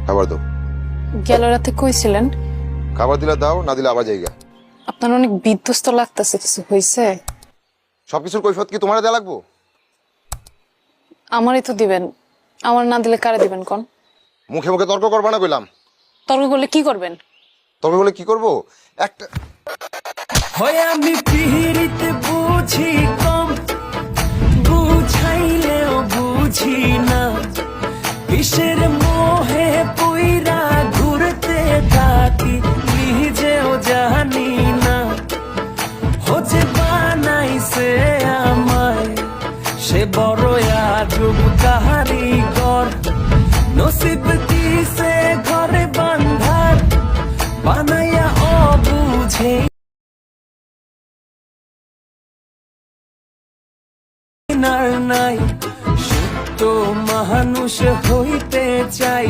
খাবার দাও। গেল রাতে কইছিলেন? খাবার দিলে দাও, না দিলে আবার জায়গা। আপনার অনেক বিধ্বস্ত লাগতেছে, কিছু হয়েছে? সবকিছুর কৈফত কি তোমার দেয়া লাগবো? আমারই তো দিবেন, আমার না দিলে কারে দিবেন কোন? মুখে মুখে তর্ক করবা না কইলাম। তর্ক করলে কি করবেন? তর্ক করলে কি করবো? একটা হয় আমি পিহিরিতে বুঝি কম, বুঝাইলেও বুঝি না, কিসের মোহে পুইরা ঘুরতে থাকি নিজেও জানি না। হচ্ছে বানাইছে আমায় সে বড় আজব কারিগর, নসিব দিছে ঘরে বান্ধার বানাইয়া অবুঝে নাই। সত্য মানুষ হইতে চাই।